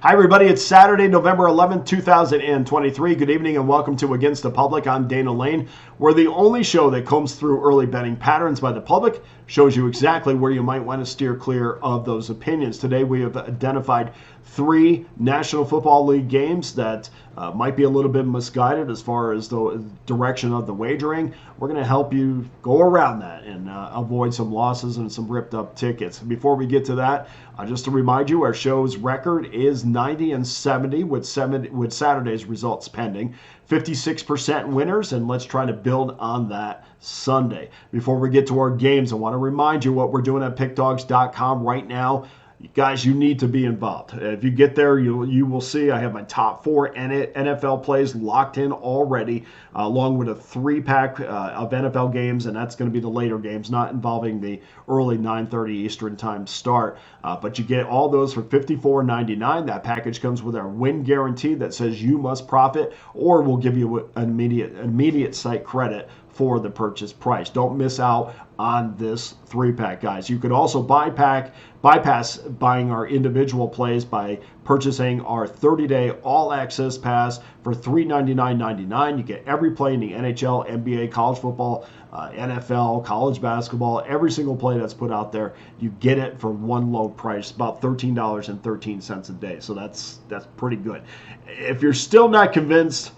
Hi, everybody. It's Saturday, November 11th, 2023. Good evening and welcome to Against the Public. I'm Dana Lane. We're the only show that combs through early betting patterns by the public, shows you exactly where you might want to steer clear of those opinions. Today, we have identified three National Football League games that might be a little bit misguided as far as the direction of the wagering. We're going to help you go around that and avoid some losses and some ripped up tickets. Before we get to that, just to remind you, our show's record is 90-70 with Saturday's results pending. 56% winners, and let's try to build on that Sunday. Before we get to our games, I want to remind you what we're doing at Pickdawgz.com right now. Guys, you need to be involved. If you get there, you will see I have my top four NFL plays locked in already, along with a three-pack of NFL games, and that's going to be the later games, not involving the early 9:30 Eastern time start. But you get all those for $54.99. That package comes with our win guarantee that says you must profit, or we'll give you an immediate site credit for the purchase price. Don't miss out on this three-pack, guys. You could also bypass buying our individual plays by purchasing our 30-day all-access pass for $399.99. You get every play in the NHL, NBA, college football, NFL, college basketball, every single play that's put out there. You get it for one low price, about $13.13 a day. So that's pretty good. If you're still not convinced,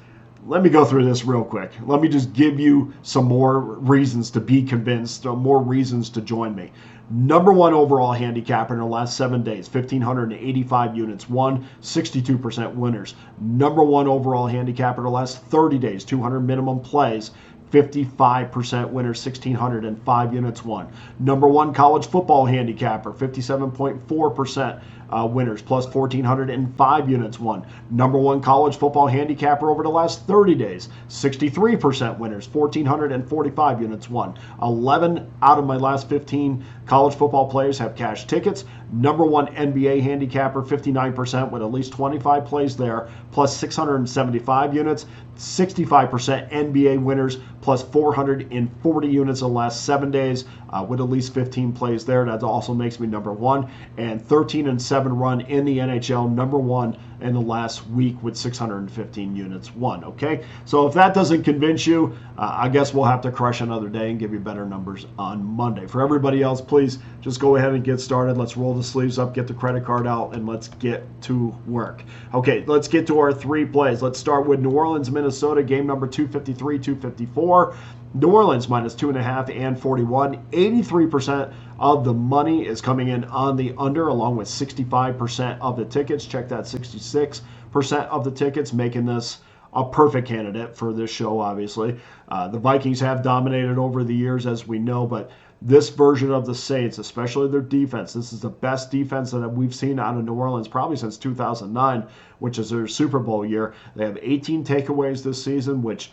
let me go through this real quick. Let me just give you some more reasons to be convinced, more reasons to join me. Number one overall handicapper in the last 7 days, 1,585 units won, 62% winners. Number one overall handicapper in the last 30 days, 200 minimum plays, 55% winners, 1,605 units won. Number one college football handicapper, 57.4% winners, plus 1,405 units won. Number one college football handicapper over the last 30 days, 63% winners, 1,445 units won. 11 out of my last 15 college football players have cash tickets. Number one NBA handicapper, 59% with at least 25 plays there, plus 675 units. 65% NBA winners, plus 440 units in the last 7 days with at least 15 plays there. That also makes me number one. And 13-7 run in the NHL, number one in the last week with 615 units won. Okay, so if that doesn't convince you, I guess we'll have to crush another day and give you better numbers on Monday. For everybody else, please just go ahead and get started. Let's roll the sleeves up, get the credit card out, and let's get to work. Okay, let's get to our three plays. Let's start with New Orleans, Minnesota, game number 253, 254. New Orleans minus 2.5 and 41. 83% of the money is coming in on the under, along with 65% of the tickets. Check that, 66% of the tickets, making this a perfect candidate for this show, obviously. The Vikings have dominated over the years, as we know, but this version of the Saints, especially their defense, this is the best defense that we've seen out of New Orleans probably since 2009, which is their Super Bowl year. They have 18 takeaways this season, which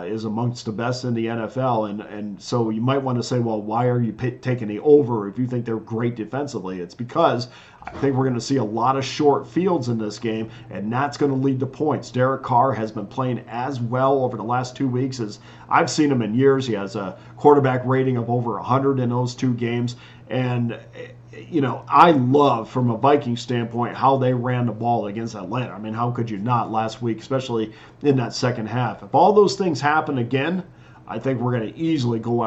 is amongst the best in the NFL. And so you might want to say, well, why are you taking the over if you think they're great defensively? It's because I think we're going to see a lot of short fields in this game, and that's going to lead to points. Derek Carr has been playing as well over the last 2 weeks as I've seen him in years. He has a quarterback rating of over 100 in those two games. And, you know, I love, from a Viking standpoint, how they ran the ball against Atlanta. I mean, how could you not last week, especially in that second half? If all those things happen again, I think we're going to easily go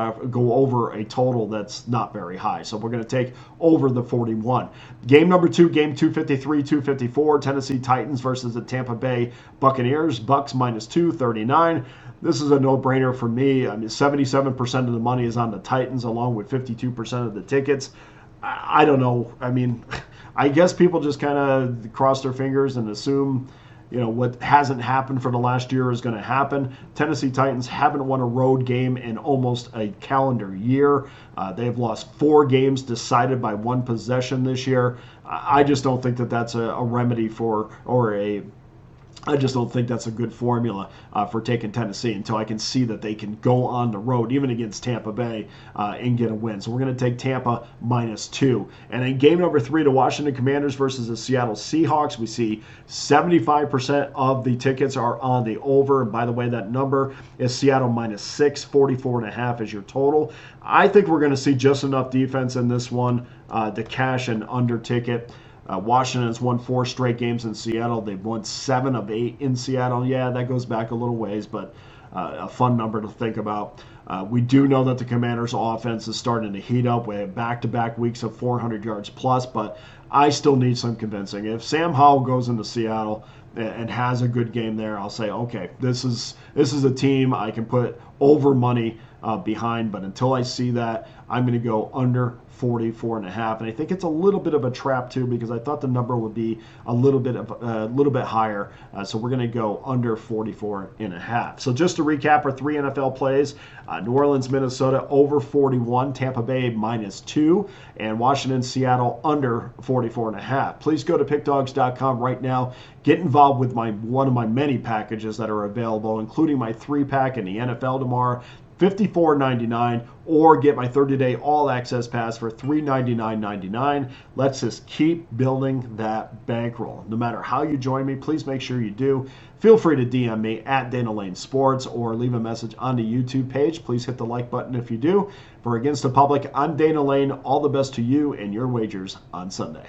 over a total that's not very high. So we're going to take over the 41. Game number two, game 253, 254, Tennessee Titans versus the Tampa Bay Buccaneers. Bucks minus 239. This is a no-brainer for me. I mean, 77% of the money is on the Titans, along with 52% of the tickets. I don't know. I mean, I guess people just kind of cross their fingers and assume, you know, what hasn't happened for the last year is going to happen. Tennessee Titans haven't won a road game in almost a calendar year. They've lost 4 games decided by one possession this year. I just don't think that that's a remedy for, or I just don't think that's a good formula for taking Tennessee until I can see that they can go on the road, even against Tampa Bay, and get a win. So we're going to take Tampa minus 2. And in game number 3, the Washington Commanders versus the Seattle Seahawks, we see 75% of the tickets are on the over. And by the way, that number is Seattle minus 6, 44.5 is your total. I think we're going to see just enough defense in this one to cash an under ticket. Washington has won 4 straight games in Seattle. They've won 7 of 8 in Seattle. Yeah, that goes back a little ways, but a fun number to think about. We do know that the Commanders' offense is starting to heat up. We have back-to-back weeks of 400 yards plus, but I still need some convincing. If Sam Howell goes into Seattle and has a good game there, I'll say, okay, this is a team I can put over money behind. But until I see that, I'm going to go under 44.5, and I think it's a little bit of a trap too, because I thought the number would be a little bit higher. So we're going to go under 44.5. So just to recap our 3 NFL plays: New Orleans, Minnesota over 41, Tampa Bay -2, and Washington, Seattle under 44.5. Please go to pickdawgz.com right now. Get involved with one of my many packages that are available, including my 3-pack in the NFL tomorrow, $54.99, or get my 30-day all-access pass for $399.99. Let's just keep building that bankroll. No matter how you join me, please make sure you do. Feel free to DM me at Dana Lane Sports or leave a message on the YouTube page. Please hit the like button if you do. For Against the Public, I'm Dana Lane. All the best to you and your wagers on Sunday.